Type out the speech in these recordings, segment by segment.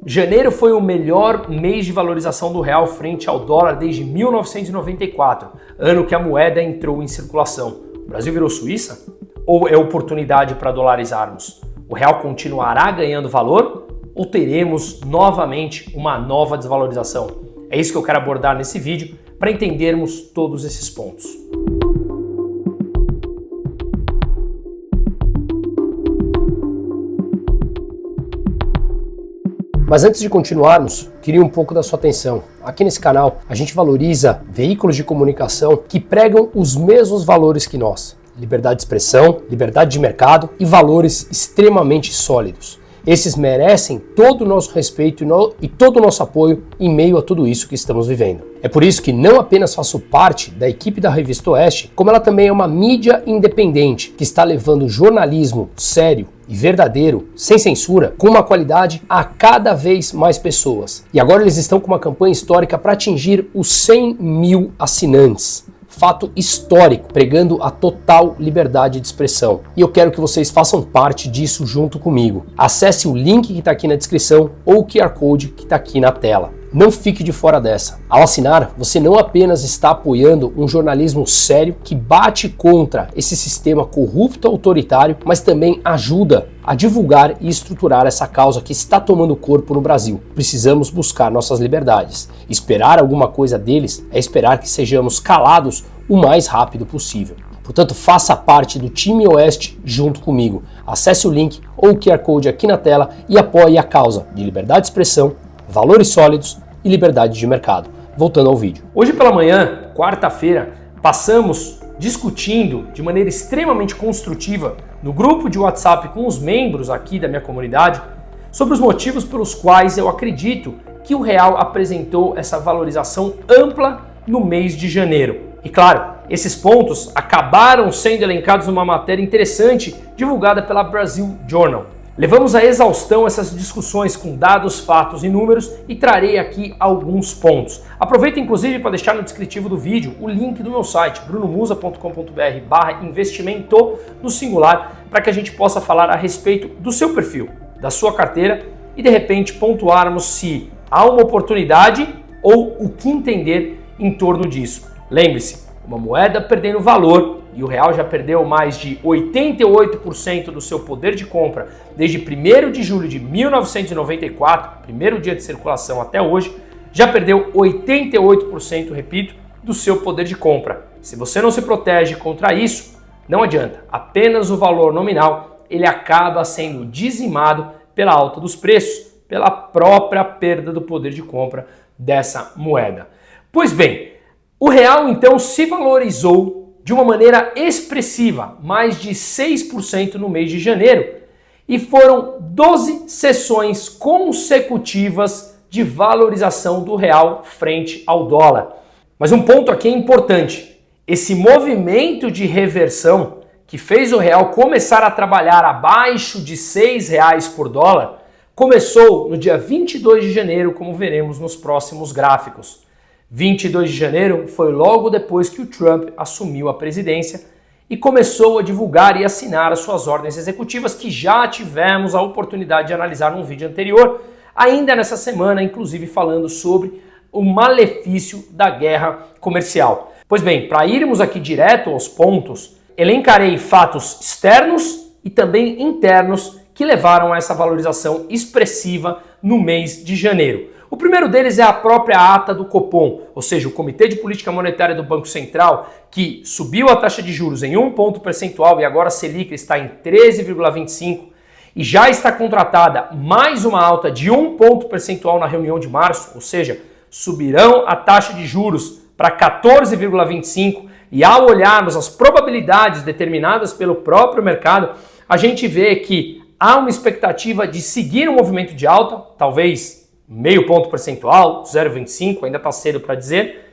Janeiro foi o melhor mês de valorização do real frente ao dólar desde 1994, ano que a moeda entrou em circulação. O Brasil virou Suíça? Ou é oportunidade para dolarizarmos? O real continuará ganhando valor ou teremos novamente uma nova desvalorização? É isso que eu quero abordar nesse vídeo para entendermos todos esses pontos. Mas antes de continuarmos, queria um pouco da sua atenção. Aqui nesse canal, a gente valoriza veículos de comunicação que pregam os mesmos valores que nós. Liberdade de expressão, liberdade de mercado e valores extremamente sólidos. Esses merecem todo o nosso respeito e todo o nosso apoio em meio a tudo isso que estamos vivendo. É por isso que não apenas faço parte da equipe da Revista Oeste, como ela também é uma mídia independente que está levando jornalismo sério e verdadeiro, sem censura, com uma qualidade a cada vez mais pessoas. E agora eles estão com uma campanha histórica para atingir os 100 mil assinantes. Fato histórico, pregando a total liberdade de expressão. E eu quero que vocês façam parte disso junto comigo. Acesse o link que está aqui na descrição ou o QR Code que está aqui na tela. Não fique de fora dessa. Ao assinar, você não apenas está apoiando um jornalismo sério que bate contra esse sistema corrupto autoritário, mas também ajuda a divulgar e estruturar essa causa que está tomando corpo no Brasil. Precisamos buscar nossas liberdades. Esperar alguma coisa deles é esperar que sejamos calados o mais rápido possível. Portanto, faça parte do time Oeste junto comigo. Acesse o link ou o QR Code aqui na tela e apoie a causa de liberdade de expressão, valores sólidos e liberdade de mercado. Voltando ao vídeo. Hoje pela manhã, quarta-feira, passamos discutindo de maneira extremamente construtiva no grupo de WhatsApp com os membros aqui da minha comunidade sobre os motivos pelos quais eu acredito que o real apresentou essa valorização ampla no mês de janeiro. E claro, esses pontos acabaram sendo elencados numa matéria interessante divulgada pela Brazil Journal. Levamos à exaustão essas discussões com dados, fatos e números e trarei aqui alguns pontos. Aproveita inclusive para deixar no descritivo do vídeo o link do meu site, brunomusa.com.br/investimento no singular, para que a gente possa falar a respeito do seu perfil, da sua carteira e de repente pontuarmos se há uma oportunidade ou o que entender em torno disso. Lembre-se, uma moeda perdendo valor, e o real já perdeu mais de 88% do seu poder de compra desde 1º de julho de 1994, primeiro dia de circulação até hoje, já perdeu 88%, repito, do seu poder de compra. Se você não se protege contra isso, não adianta, apenas o valor nominal ele acaba sendo dizimado pela alta dos preços, pela própria perda do poder de compra dessa moeda. Pois bem, o real então se valorizou de uma maneira expressiva, mais de 6% no mês de janeiro, e foram 12 sessões consecutivas de valorização do real frente ao dólar. Mas um ponto aqui é importante, esse movimento de reversão que fez o real começar a trabalhar abaixo de R$6 por dólar, começou no dia 22 de janeiro, como veremos nos próximos gráficos. 22 de janeiro foi logo depois que o Trump assumiu a presidência e começou a divulgar e assinar as suas ordens executivas que já tivemos a oportunidade de analisar num vídeo anterior, ainda nessa semana, inclusive falando sobre o malefício da guerra comercial. Pois bem, para irmos aqui direto aos pontos, elencarei fatos externos e também internos que levaram a essa valorização expressiva no mês de janeiro. O primeiro deles é a própria ata do Copom, ou seja, o Comitê de Política Monetária do Banco Central, que subiu a taxa de juros em 1 ponto percentual e agora a Selic está em 13,25 e já está contratada mais uma alta de 1 ponto percentual na reunião de março, ou seja, subirão a taxa de juros para 14,25 e ao olharmos as probabilidades determinadas pelo próprio mercado, a gente vê que há uma expectativa de seguir um movimento de alta, talvez meio ponto percentual, 0,25, ainda está cedo para dizer,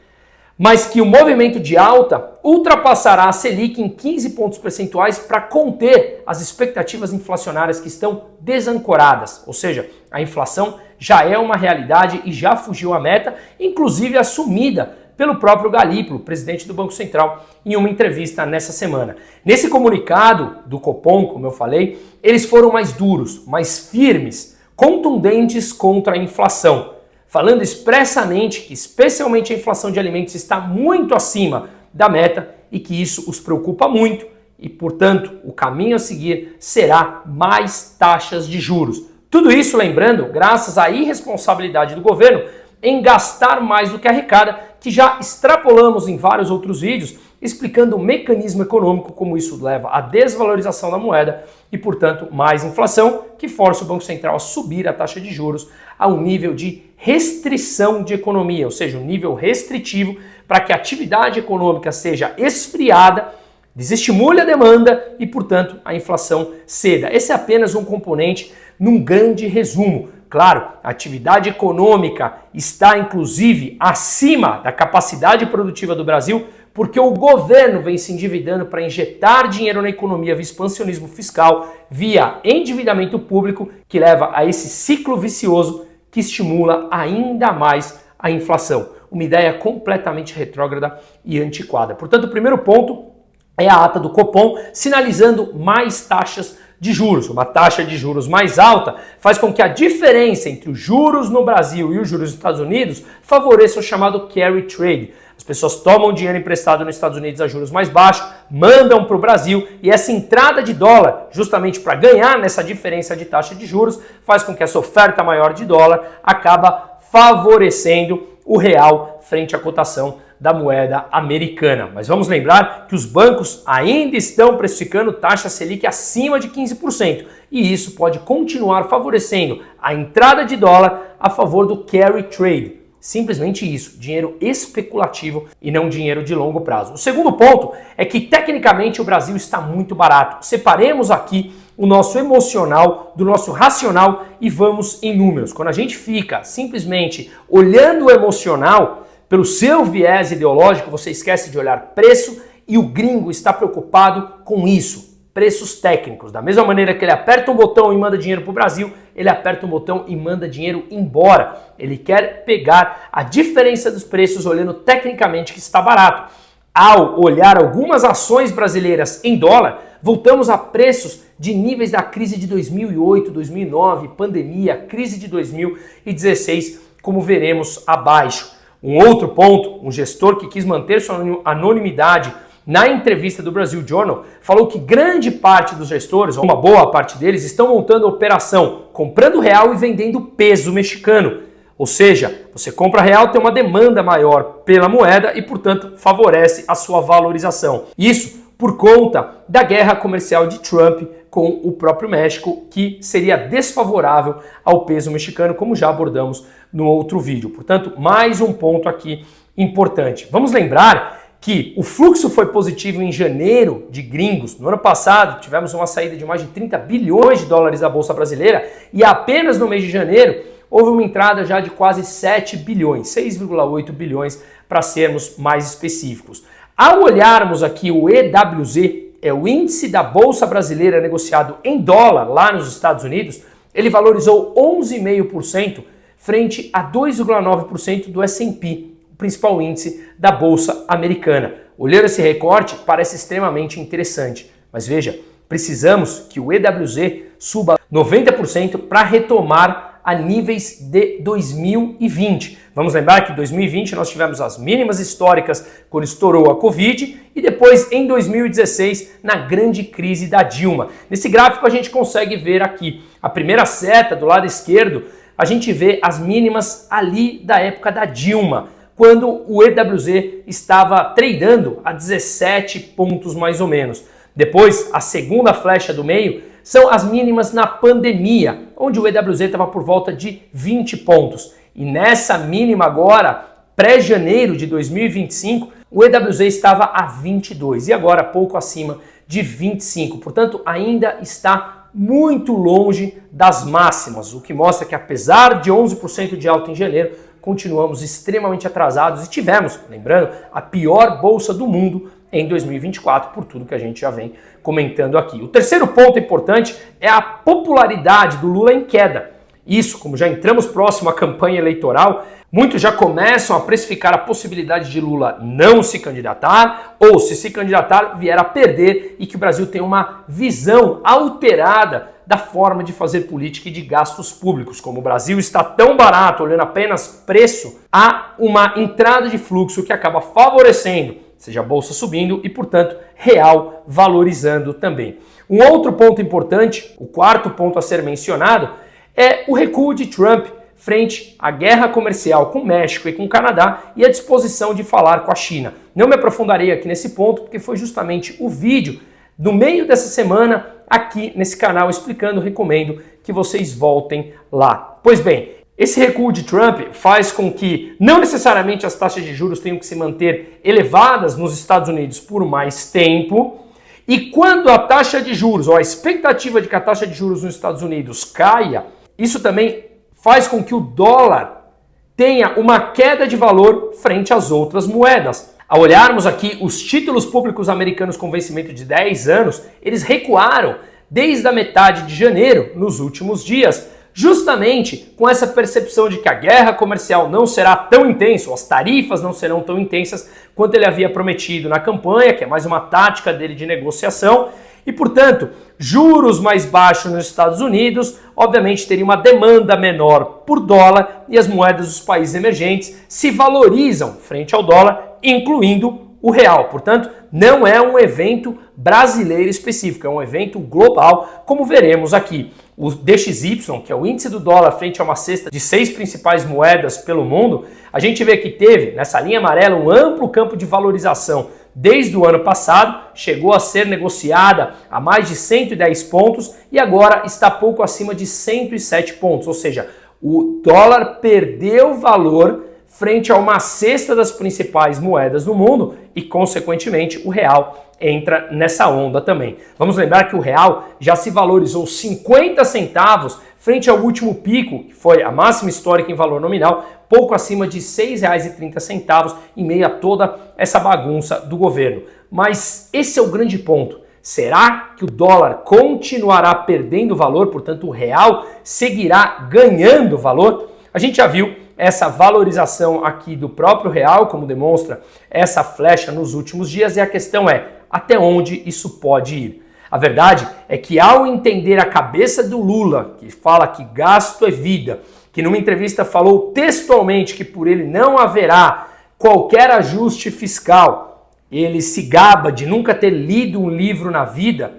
mas que o movimento de alta ultrapassará a Selic em 15 pontos percentuais para conter as expectativas inflacionárias que estão desancoradas, ou seja, a inflação já é uma realidade e já fugiu à meta, inclusive assumida pelo próprio Galípolo, presidente do Banco Central, em uma entrevista nessa semana. Nesse comunicado do Copom, como eu falei, eles foram mais duros, mais firmes, contundentes contra a inflação, falando expressamente que especialmente a inflação de alimentos está muito acima da meta e que isso os preocupa muito e, portanto, o caminho a seguir será mais taxas de juros. Tudo isso, lembrando, graças à irresponsabilidade do governo em gastar mais do que arrecada, que já extrapolamos em vários outros vídeos, explicando o mecanismo econômico, como isso leva à desvalorização da moeda e, portanto, mais inflação, que força o Banco Central a subir a taxa de juros a um nível de restrição de economia, ou seja, um nível restritivo para que a atividade econômica seja esfriada, desestimule a demanda e, portanto, a inflação ceda. Esse é apenas um componente num grande resumo. Claro, a atividade econômica está, inclusive, acima da capacidade produtiva do Brasil, porque o governo vem se endividando para injetar dinheiro na economia via expansionismo fiscal, via endividamento público, que leva a esse ciclo vicioso que estimula ainda mais a inflação. Uma ideia completamente retrógrada e antiquada. Portanto, o primeiro ponto é a ata do Copom sinalizando mais taxas de juros. Uma taxa de juros mais alta faz com que a diferença entre os juros no Brasil e os juros nos Estados Unidos favoreça o chamado carry trade. As pessoas tomam dinheiro emprestado nos Estados Unidos a juros mais baixos, mandam para o Brasil e essa entrada de dólar, justamente para ganhar nessa diferença de taxa de juros, faz com que essa oferta maior de dólar acaba favorecendo o real frente à cotação da moeda americana. Mas vamos lembrar que os bancos ainda estão precificando taxa Selic acima de 15% e isso pode continuar favorecendo a entrada de dólar a favor do carry trade. Simplesmente isso, dinheiro especulativo e não dinheiro de longo prazo. O segundo ponto é que tecnicamente o Brasil está muito barato. Separemos aqui o nosso emocional do nosso racional e vamos em números. Quando a gente fica simplesmente olhando o emocional, pelo seu viés ideológico, você esquece de olhar preço e o gringo está preocupado com isso, preços técnicos. Da mesma maneira que ele aperta um botão e manda dinheiro para o Brasil, ele aperta um botão e manda dinheiro embora. Ele quer pegar a diferença dos preços olhando tecnicamente que está barato. Ao olhar algumas ações brasileiras em dólar, voltamos a preços de níveis da crise de 2008, 2009, pandemia, crise de 2016, como veremos abaixo. Um outro ponto, um gestor que quis manter sua anonimidade na entrevista do Brasil Journal, falou que grande parte dos gestores, ou uma boa parte deles, estão montando a operação comprando real e vendendo peso mexicano. Ou seja, você compra real, tem uma demanda maior pela moeda e, portanto, favorece a sua valorização. Isso por conta da guerra comercial de Trump com o próprio México, que seria desfavorável ao peso mexicano, como já abordamos no outro vídeo. Portanto, mais um ponto aqui importante. Vamos lembrar que o fluxo foi positivo em janeiro de gringos. No ano passado, tivemos uma saída de mais de 30 bilhões de dólares da Bolsa Brasileira e apenas no mês de janeiro houve uma entrada já de quase 7 bilhões, 6,8 bilhões para sermos mais específicos. Ao olharmos aqui o EWZ, é o índice da Bolsa Brasileira negociado em dólar lá nos Estados Unidos, ele valorizou 11,5% frente a 2,9% do S&P, o principal índice da Bolsa Americana. Olhando esse recorte, parece extremamente interessante, mas veja, precisamos que o EWZ suba 90% para retomar a níveis de 2020. Vamos lembrar que em 2020 nós tivemos as mínimas históricas quando estourou a Covid e depois em 2016 na grande crise da Dilma. Nesse gráfico a gente consegue ver aqui a primeira seta do lado esquerdo, a gente vê as mínimas ali da época da Dilma, quando o EWZ estava tradeando a 17 pontos mais ou menos. Depois, a segunda flecha do meio são as mínimas na pandemia, onde o EWZ estava por volta de 20 pontos. E nessa mínima agora, pré-janeiro de 2025, o EWZ estava a 22 e agora pouco acima de 25. Portanto, ainda está muito longe das máximas, o que mostra que apesar de 11% de alta em janeiro, continuamos extremamente atrasados e tivemos, lembrando, a pior bolsa do mundo em 2024, por tudo que a gente já vem comentando aqui. O terceiro ponto importante é a popularidade do Lula em queda. Isso, como já entramos próximo à campanha eleitoral, muitos já começam a precificar a possibilidade de Lula não se candidatar ou, se candidatar, vier a perder e que o Brasil tenha uma visão alterada da forma de fazer política e de gastos públicos. Como o Brasil está tão barato, olhando apenas preço, há uma entrada de fluxo que acaba favorecendo, seja a bolsa subindo e, portanto, real valorizando também. Um outro ponto importante, o quarto ponto a ser mencionado, é o recuo de Trump frente à guerra comercial com o México e com o Canadá e a disposição de falar com a China. Não me aprofundarei aqui nesse ponto, porque foi justamente o vídeo no meio dessa semana aqui nesse canal explicando, recomendo que vocês voltem lá. Pois bem, esse recuo de Trump faz com que não necessariamente as taxas de juros tenham que se manter elevadas nos Estados Unidos por mais tempo, e quando a taxa de juros, ou a expectativa de que a taxa de juros nos Estados Unidos caia, isso também faz com que o dólar tenha uma queda de valor frente às outras moedas. Ao olharmos aqui os títulos públicos americanos com vencimento de 10 anos, eles recuaram desde a metade de janeiro nos últimos dias, justamente com essa percepção de que a guerra comercial não será tão intensa, ou as tarifas não serão tão intensas quanto ele havia prometido na campanha, que é mais uma tática dele de negociação, e, portanto, juros mais baixos nos Estados Unidos, obviamente teria uma demanda menor por dólar e as moedas dos países emergentes se valorizam frente ao dólar, incluindo o real. Portanto, não é um evento brasileiro específico, é um evento global, como veremos aqui. O DXY, que é o índice do dólar frente a uma cesta de 6 principais moedas pelo mundo, a gente vê que teve, nessa linha amarela, um amplo campo de valorização desde o ano passado, chegou a ser negociada a mais de 110 pontos e agora está pouco acima de 107 pontos, ou seja, o dólar perdeu valor frente a uma cesta das principais moedas do mundo e, consequentemente, o real entra nessa onda também. Vamos lembrar que o real já se valorizou 50 centavos frente ao último pico, que foi a máxima histórica em valor nominal, pouco acima de R$ 6,30 em meio a toda essa bagunça do governo. Mas esse é o grande ponto. Será que o dólar continuará perdendo valor, portanto o real seguirá ganhando valor? A gente já viu essa valorização aqui do próprio real, como demonstra essa flecha nos últimos dias, e a questão é, até onde isso pode ir? A verdade é que ao entender a cabeça do Lula, que fala que gasto é vida, que numa entrevista falou textualmente que por ele não haverá qualquer ajuste fiscal, ele se gaba de nunca ter lido um livro na vida,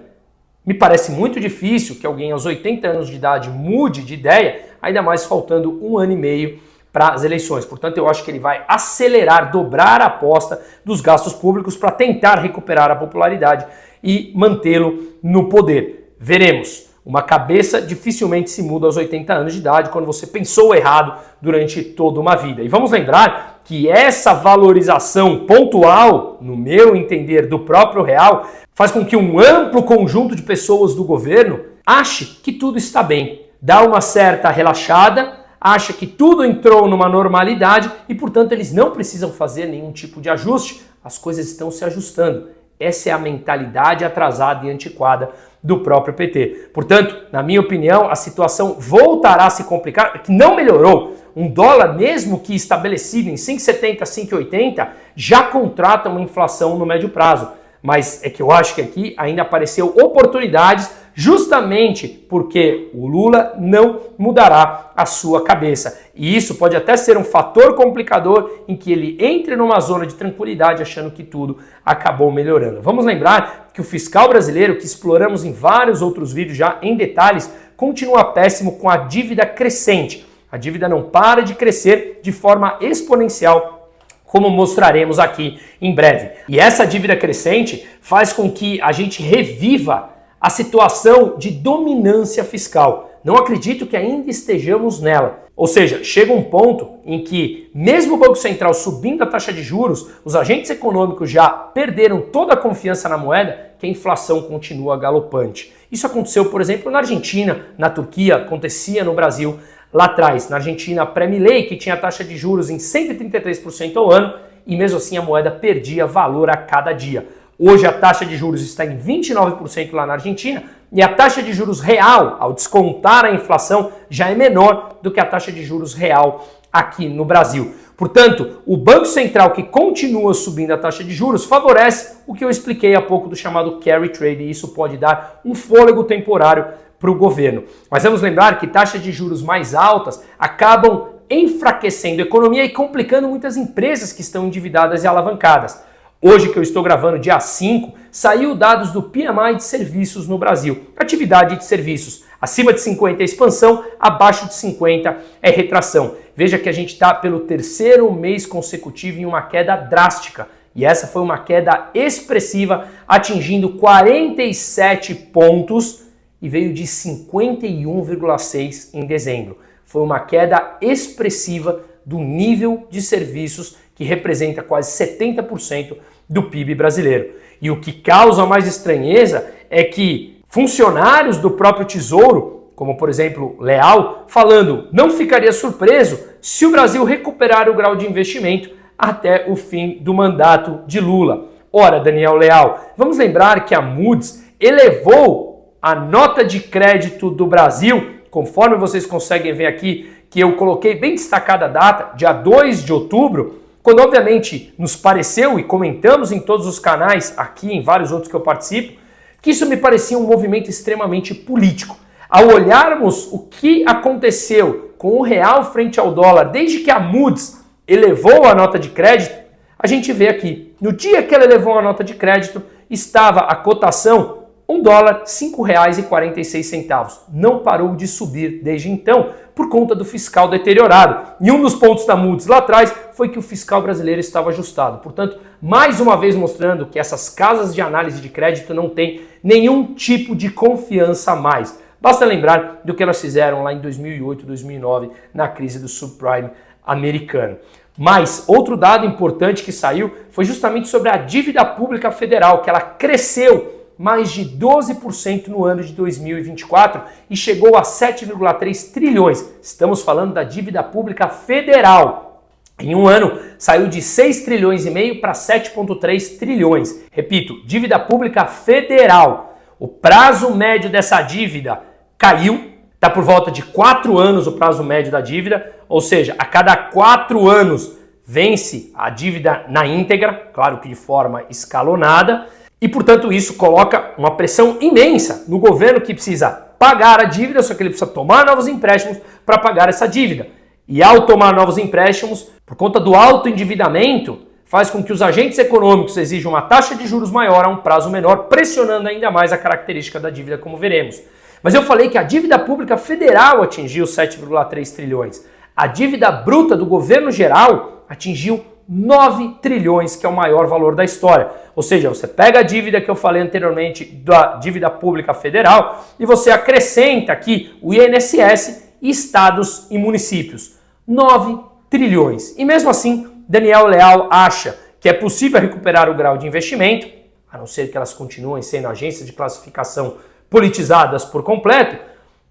me parece muito difícil que alguém aos 80 anos de idade mude de ideia, ainda mais faltando 1 ano e meio para as eleições. Portanto, eu acho que ele vai acelerar, dobrar a aposta dos gastos públicos para tentar recuperar a popularidade e mantê-lo no poder. Veremos. Uma cabeça dificilmente se muda aos 80 anos de idade quando você pensou errado durante toda uma vida. E vamos lembrar que essa valorização pontual, no meu entender, do próprio real, faz com que um amplo conjunto de pessoas do governo ache que tudo está bem, dá uma certa relaxada, acha que tudo entrou numa normalidade e, portanto, eles não precisam fazer nenhum tipo de ajuste, as coisas estão se ajustando. Essa é a mentalidade atrasada e antiquada do próprio PT. Portanto, na minha opinião, a situação voltará a se complicar, que não melhorou. Um dólar, mesmo que estabelecido em 5,70, 5,80, já contrata uma inflação no médio prazo. Mas é que eu acho que aqui ainda apareceu oportunidades justamente porque o Lula não mudará a sua cabeça. E isso pode até ser um fator complicador em que ele entre numa zona de tranquilidade achando que tudo acabou melhorando. Vamos lembrar que o fiscal brasileiro, que exploramos em vários outros vídeos já em detalhes, continua péssimo com a dívida crescente. A dívida não para de crescer de forma exponencial, como mostraremos aqui em breve. E essa dívida crescente faz com que a gente reviva a situação de dominância fiscal. Não acredito que ainda estejamos nela. Ou seja, chega um ponto em que, mesmo o Banco Central subindo a taxa de juros, os agentes econômicos já perderam toda a confiança na moeda, que a inflação continua galopante. Isso aconteceu, por exemplo, na Argentina, na Turquia, acontecia no Brasil lá atrás. Na Argentina, a Pré-Milei, que tinha a taxa de juros em 133% ao ano, e mesmo assim a moeda perdia valor a cada dia. Hoje a taxa de juros está em 29% lá na Argentina e a taxa de juros real, ao descontar a inflação, já é menor do que a taxa de juros real aqui no Brasil. Portanto, o Banco Central, que continua subindo a taxa de juros, favorece o que eu expliquei há pouco do chamado carry trade, e isso pode dar um fôlego temporário para o governo. Mas vamos lembrar que taxas de juros mais altas acabam enfraquecendo a economia e complicando muitas empresas que estão endividadas e alavancadas. Hoje que eu estou gravando, dia 5, saiu dados do PMI de serviços no Brasil. Atividade de serviços. Acima de 50 é expansão, abaixo de 50 é retração. Veja que a gente está pelo terceiro mês consecutivo em uma queda drástica. E essa foi uma queda expressiva, atingindo 47 pontos e veio de 51,6 em dezembro. Foi uma queda expressiva do nível de serviços que representa quase 70% do PIB brasileiro. E o que causa mais estranheza é que funcionários do próprio Tesouro, como por exemplo Leal, falando não ficaria surpreso se o Brasil recuperar o grau de investimento até o fim do mandato de Lula. Ora, Daniel Leal, vamos lembrar que a Moody's elevou a nota de crédito do Brasil, conforme vocês conseguem ver aqui, que eu coloquei bem destacada a data, dia 2 de outubro, quando obviamente nos pareceu, e comentamos em todos os canais, aqui em vários outros que eu participo, que isso me parecia um movimento extremamente político. Ao olharmos o que aconteceu com o real frente ao dólar, desde que a Moody's elevou a nota de crédito, a gente vê aqui, no dia que ela elevou a nota de crédito, estava a cotação $1, R$ 5,46. Não parou de subir desde então, por conta do fiscal deteriorado. E um dos pontos da Moody's lá atrás foi que o fiscal brasileiro estava ajustado. Portanto, mais uma vez mostrando que essas casas de análise de crédito não têm nenhum tipo de confiança a mais. Basta lembrar do que elas fizeram lá em 2008, 2009, na crise do subprime americano. Mas outro dado importante que saiu foi justamente sobre a dívida pública federal, que ela cresceu mais de 12% no ano de 2024 e chegou a 7,3 trilhões. Estamos falando da dívida pública federal. Em um ano, saiu de 6 trilhões e meio para 7,3 trilhões. Repito, dívida pública federal. O prazo médio dessa dívida caiu, está por volta de 4 anos o prazo médio da dívida, ou seja, a cada 4 anos vence a dívida na íntegra, claro que de forma escalonada, e, portanto, isso coloca uma pressão imensa no governo que precisa pagar a dívida, só que ele precisa tomar novos empréstimos para pagar essa dívida. E ao tomar novos empréstimos, por conta do alto endividamento, faz com que os agentes econômicos exijam uma taxa de juros maior a um prazo menor, pressionando ainda mais a característica da dívida, como veremos. Mas eu falei que a dívida pública federal atingiu 7,3 trilhões. A dívida bruta do governo geral atingiu 9 trilhões, que é o maior valor da história. Ou seja, você pega a dívida que eu falei anteriormente, da dívida pública federal, e você acrescenta aqui o INSS e estados e municípios. 9 trilhões. E mesmo assim, Daniel Leal acha que é possível recuperar o grau de investimento, a não ser que elas continuem sendo agências de classificação politizadas por completo.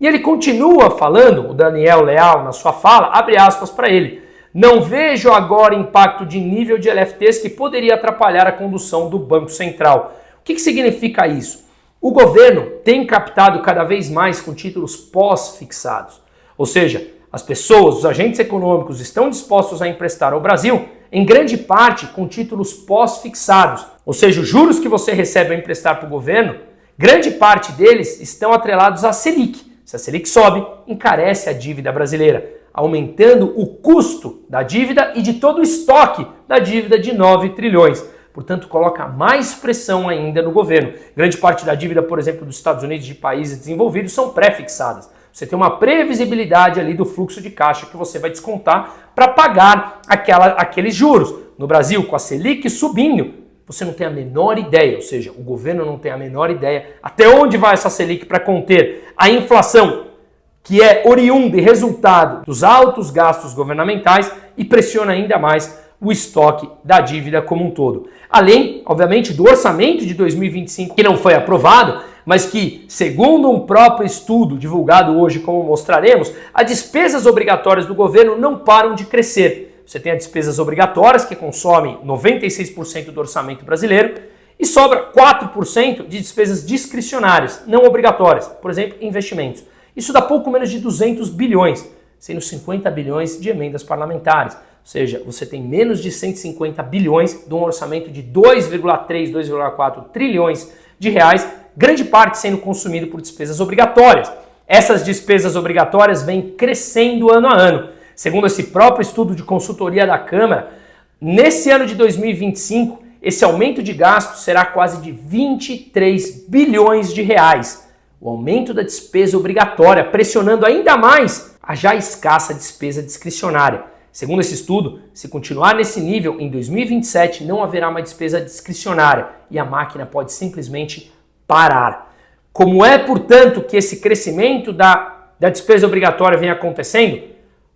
E ele continua falando, o Daniel Leal, na sua fala, abre aspas para ele: não vejo agora impacto de nível de LFTs que poderia atrapalhar a condução do Banco Central. O que significa isso? O governo tem captado cada vez mais com títulos pós-fixados. Ou seja, as pessoas, os agentes econômicos estão dispostos a emprestar ao Brasil, em grande parte com títulos pós-fixados. Ou seja, os juros que você recebe a emprestar para o governo, grande parte deles estão atrelados à Selic. Se a Selic sobe, encarece a dívida brasileira, aumentando o custo da dívida e de todo o estoque da dívida de 9 trilhões. Portanto, coloca mais pressão ainda no governo. Grande parte da dívida, por exemplo, dos Estados Unidos e de países desenvolvidos são pré-fixadas. Você tem uma previsibilidade ali do fluxo de caixa que você vai descontar para pagar aqueles juros. No Brasil, com a Selic subindo, você não tem a menor ideia, ou seja, o governo não tem a menor ideia até onde vai essa Selic para conter a inflação, que é oriunda e resultado dos altos gastos governamentais e pressiona ainda mais o estoque da dívida como um todo. Além, obviamente, do orçamento de 2025, que não foi aprovado, mas que, segundo um próprio estudo divulgado hoje, como mostraremos, as despesas obrigatórias do governo não param de crescer. Você tem as despesas obrigatórias, que consomem 96% do orçamento brasileiro, e sobra 4% de despesas discricionárias, não obrigatórias, por exemplo, investimentos. Isso dá pouco menos de 200 bilhões, sendo 50 bilhões de emendas parlamentares. Ou seja, você tem menos de 150 bilhões de um orçamento de 2,3, 2,4 trilhões de reais, grande parte sendo consumido por despesas obrigatórias. Essas despesas obrigatórias vêm crescendo ano a ano. Segundo esse próprio estudo de consultoria da Câmara, nesse ano de 2025, esse aumento de gastos será quase de 23 bilhões de reais. O aumento da despesa obrigatória pressionando ainda mais a já escassa despesa discricionária. Segundo esse estudo, se continuar nesse nível, em 2027 não haverá mais despesa discricionária e a máquina pode simplesmente parar. Como é, portanto, que esse crescimento da despesa obrigatória vem acontecendo?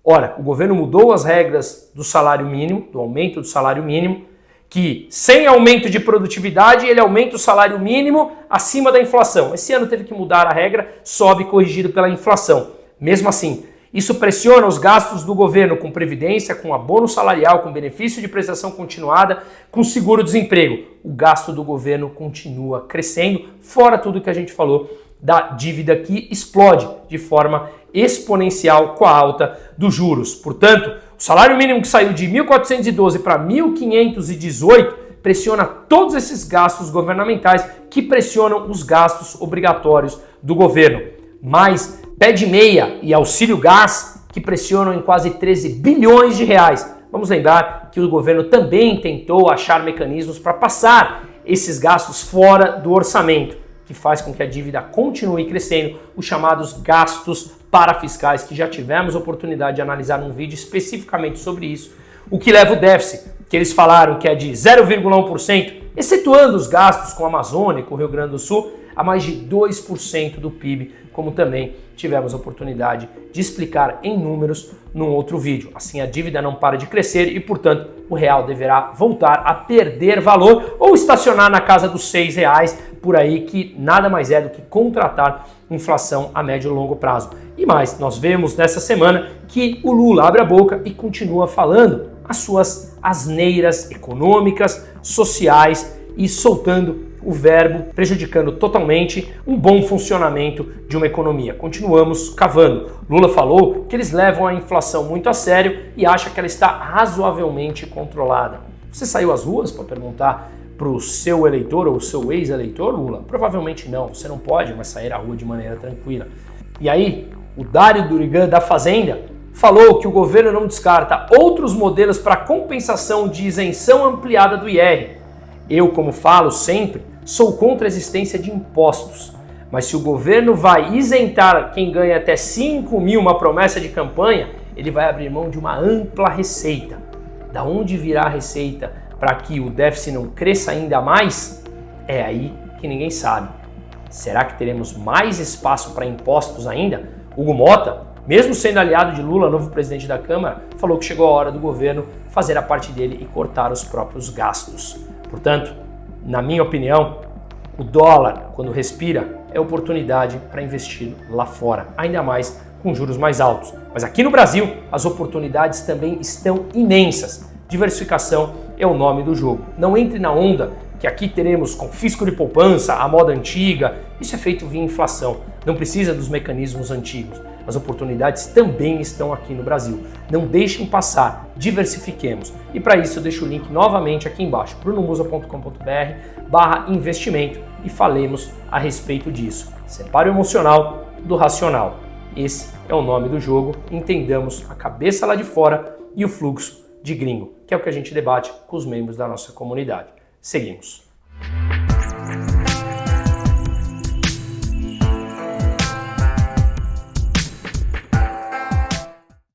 Ora, o governo mudou as regras do salário mínimo, do aumento do salário mínimo, que sem aumento de produtividade ele aumenta o salário mínimo acima da inflação. Esse ano teve que mudar a regra, sobe corrigido pela inflação. Mesmo assim, isso pressiona os gastos do governo com previdência, com abono salarial, com benefício de prestação continuada, com seguro-desemprego. O gasto do governo continua crescendo, fora tudo que a gente falou da dívida que explode de forma exponencial com a alta dos juros. Portanto, o salário mínimo que saiu de 1.412 para 1.518 pressiona todos esses gastos governamentais que pressionam os gastos obrigatórios do governo. Mais pé de meia e auxílio gás que pressionam em quase 13 bilhões de reais. Vamos lembrar que o governo também tentou achar mecanismos para passar esses gastos fora do orçamento, que faz com que a dívida continue crescendo, os chamados gastos parafiscais, que já tivemos oportunidade de analisar num vídeo especificamente sobre isso, o que leva o déficit, que eles falaram que é de 0,1%, excetuando os gastos com a Amazônia e com o Rio Grande do Sul, a mais de 2% do PIB, como também tivemos a oportunidade de explicar em números num outro vídeo. Assim, a dívida não para de crescer e, portanto, o real deverá voltar a perder valor ou estacionar na casa dos R$6 por aí, que nada mais é do que contratar inflação a médio e longo prazo. E mais, nós vemos nessa semana que o Lula abre a boca e continua falando as suas asneiras econômicas, sociais e soltando o verbo, prejudicando totalmente um bom funcionamento de uma economia. Continuamos cavando. Lula falou que eles levam a inflação muito a sério e acha que ela está razoavelmente controlada. Você saiu às ruas para perguntar para o seu eleitor ou o seu ex-eleitor, Lula? Provavelmente não. Você não pode mais sair à rua de maneira tranquila. E aí, o Dário Durigan da Fazenda falou que o governo não descarta outros modelos para compensação de isenção ampliada do IR. Eu, como falo sempre, sou contra a existência de impostos. Mas se o governo vai isentar quem ganha até 5 mil, uma promessa de campanha, ele vai abrir mão de uma ampla receita. Da onde virá a receita para que o déficit não cresça ainda mais? É aí que ninguém sabe. Será que teremos mais espaço para impostos ainda? Hugo Mota, mesmo sendo aliado de Lula, novo presidente da Câmara, falou que chegou a hora do governo fazer a parte dele e cortar os próprios gastos. Portanto, na minha opinião, o dólar, quando respira, é oportunidade para investir lá fora, ainda mais com juros mais altos. Mas aqui no Brasil, as oportunidades também estão imensas. Diversificação é o nome do jogo. Não entre na onda que aqui teremos confisco de poupança, a moda antiga. Isso é feito via inflação. Não precisa dos mecanismos antigos. As oportunidades também estão aqui no Brasil. Não deixem passar, diversifiquemos. E para isso eu deixo o link novamente aqui embaixo, brunomusa.com.br/investimento e falemos a respeito disso. Separe o emocional do racional. Esse é o nome do jogo. Entendamos a cabeça lá de fora e o fluxo de gringo, que é o que a gente debate com os membros da nossa comunidade. Seguimos.